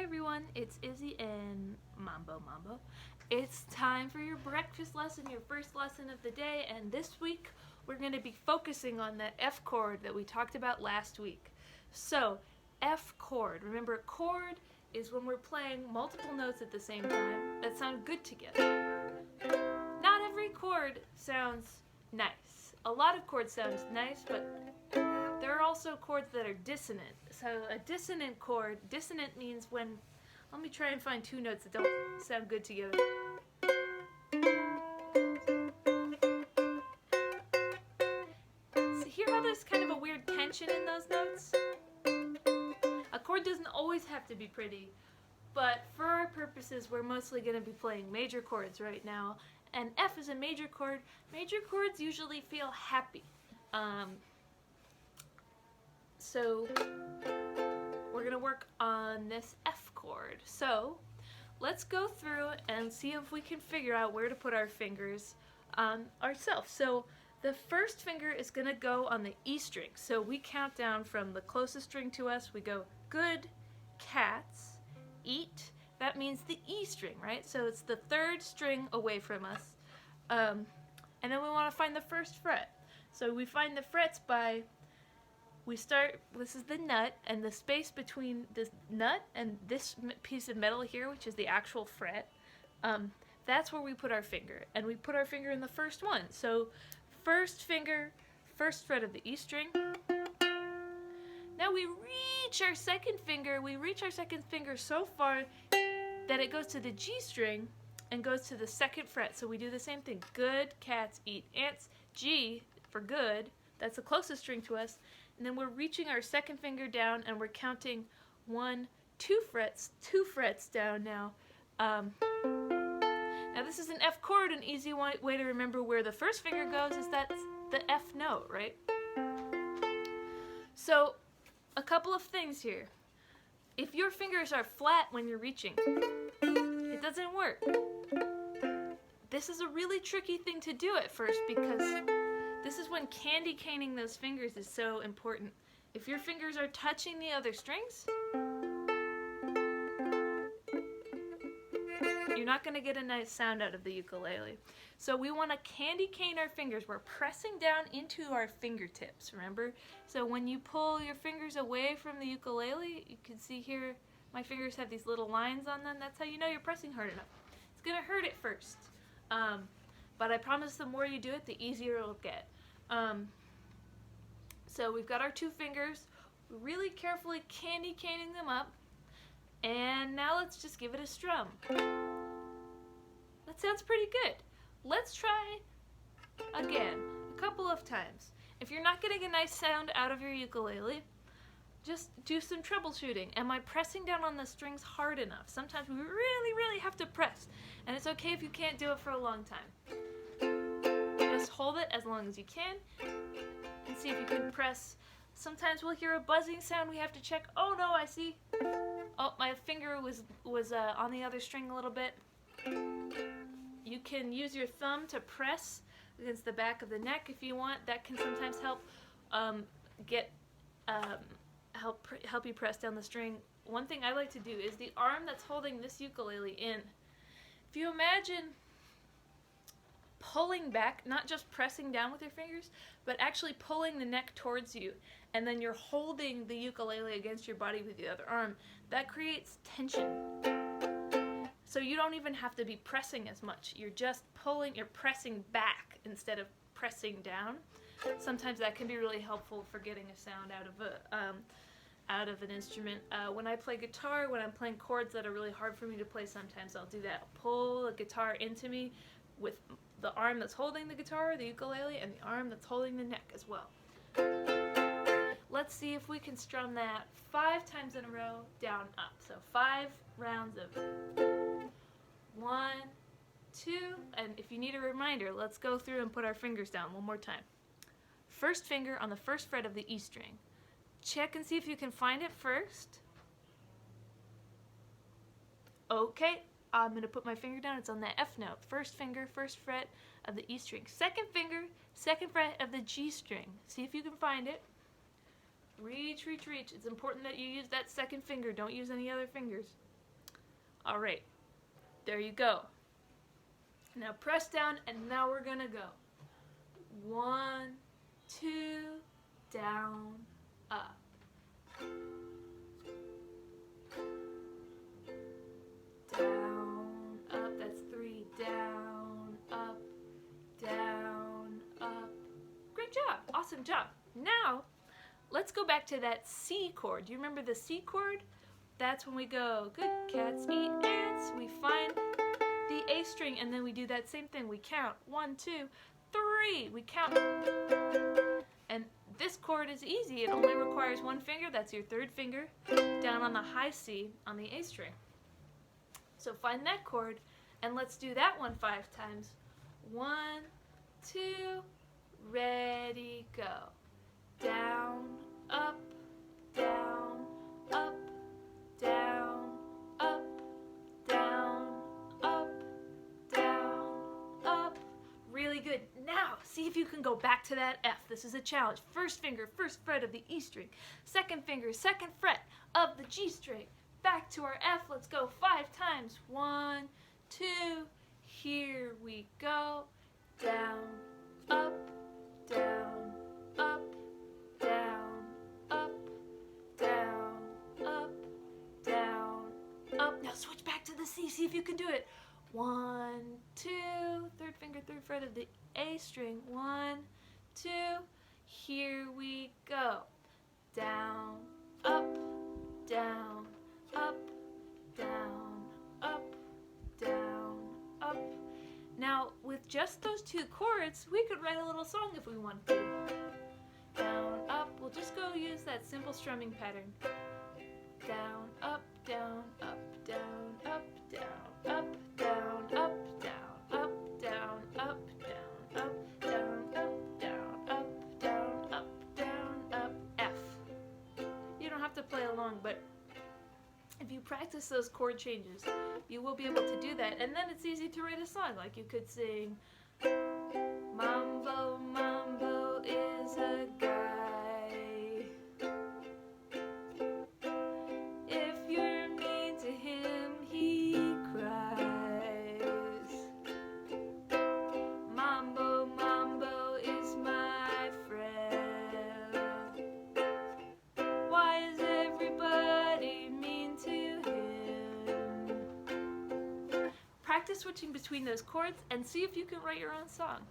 everyone, it's Izzy and Mambo. It's time for your breakfast lesson, your first lesson of the day, and this week we're going to be focusing on that F chord that we talked about last week. So, F chord. Remember, chord is when we're playing multiple notes at the same time that sound good together. Not every chord sounds nice. A lot of chords sound nice, but there are also chords that are dissonant. So a dissonant chord, dissonant means when, let me try and find two notes that don't sound good together. So hear how there's kind of a weird tension in those notes? A chord doesn't always have to be pretty, but for our purposes we're mostly going to be playing major chords right now, and F is a major chord. Major chords usually feel happy. So we're going to work on this F chord. So let's go through and see if we can figure out where to put our fingers ourselves. So the first finger is going to go on the E string. So we count down from the closest string to us. We go good, cats, eat. That means the E string, right? So it's the third string away from us. And then we want to find the first fret. So we find the frets by, we start, this is the nut, and the space between this nut and this piece of metal here, which is the actual fret, that's where we put our finger. And we put our finger in the first one. So first finger, first fret of the E string. Now we reach our second finger. We reach our second finger so far that it goes to the G string and goes to the second fret. So we do the same thing. Good, cats, eat, ants. G for good. That's the closest string to us. And then we're reaching our second finger down and we're counting 1, 2 frets down now. Now this is an F chord. An easy way to remember where the first finger goes is that's the F note, right? So a couple of things here. If your fingers are flat when you're reaching, it doesn't work. This is a really tricky thing to do at first because this is when candy caning those fingers is so important. If your fingers are touching the other strings, you're not going to get a nice sound out of the ukulele. So we want to candy cane our fingers. We're pressing down into our fingertips, remember? So when you pull your fingers away from the ukulele, you can see here my fingers have these little lines on them. That's how you know you're pressing hard enough. It's going to hurt at first. But I promise the more you do it, the easier it'll get. So we've got our two fingers. We're really carefully candy caning them up. And now let's just give it a strum. That sounds pretty good. Let's try again, a couple of times. If you're not getting a nice sound out of your ukulele, just do some troubleshooting. Am I pressing down on the strings hard enough? Sometimes we really have to press, and it's okay if you can't do it for a long time. Just hold it as long as you can and see if you can press. Sometimes we'll hear a buzzing sound. We have to check. Oh no, I see. Oh, my finger was on the other string a little bit. You can use your thumb to press against the back of the neck if you want. That can sometimes help help you press down the string. One thing I like to do is the arm that's holding this ukulele in. If you imagine pulling back, not just pressing down with your fingers, but actually pulling the neck towards you, and then you're holding the ukulele against your body with the other arm, that creates tension. So you don't even have to be pressing as much. You're just pulling, you're pressing back instead of pressing down. Sometimes that can be really helpful for getting a sound out of an instrument. When I play guitar, when I'm playing chords that are really hard for me to play, sometimes I'll do that. I'll pull the guitar into me with the arm that's holding the guitar, the ukulele, and the arm that's holding the neck as well. Let's see if we can strum that 5 times in a row, down, up. So 5 rounds of 1, 2, and if you need a reminder, let's go through and put our fingers down one more time. First finger on the first fret of the E string. Check and see if you can find it first. Okay, I'm going to put my finger down. It's on the F note. First finger, first fret of the E string. Second finger, second fret of the G string. See if you can find it. Reach, reach, reach. It's important that you use that second finger. Don't use any other fingers. All right, there you go. Now press down, and now we're gonna go 1, 2, down, up. Down, up, that's 3, down, up, down, up. Great job, awesome job. Now, let's go back to that C chord. Do you remember the C chord? That's when we go, good cats eat ants. We find the A string, and then we do that same thing. We count 1, 2, 3. We count. And this chord is easy. It only requires one finger. That's your third finger down on the high C on the A string. So find that chord, and let's do that one 5 times. 1, 2, ready, go. Down, up, down, up, down, up, down, up, down, up. Really good. Now, see if you can go back to that F. This is a challenge. First finger, first fret of the E string. Second finger, second fret of the G string. Back to our F. Let's go 5 times. 1, 2, here we go. Down, up, down, up, down, up, down, up, down, up. Now switch back to the C. See if you can do it. 1, 2, third finger, third fret of the A string. 1, 2, here we go. Down, up, down, up, down, up, down, up. Now, with just those 2 chords, we could write a little song if we wanted to. Down, up, we'll just go use that simple strumming pattern. Down, up, down, up, down, up, down, up, down, up, down, up, down, up, down, up, down, up, down, up, down, up, down, up, F. You don't have to play along, but if you practice those chord changes, you will be able to do that, and then it's easy to write a song. Like you could sing, Mambo, Mambo is a guy. If you're mean to him, he cries. Mambo, Mambo is my friend. Why is everybody mean to him? Practice switching between those chords and see if you can write your own song.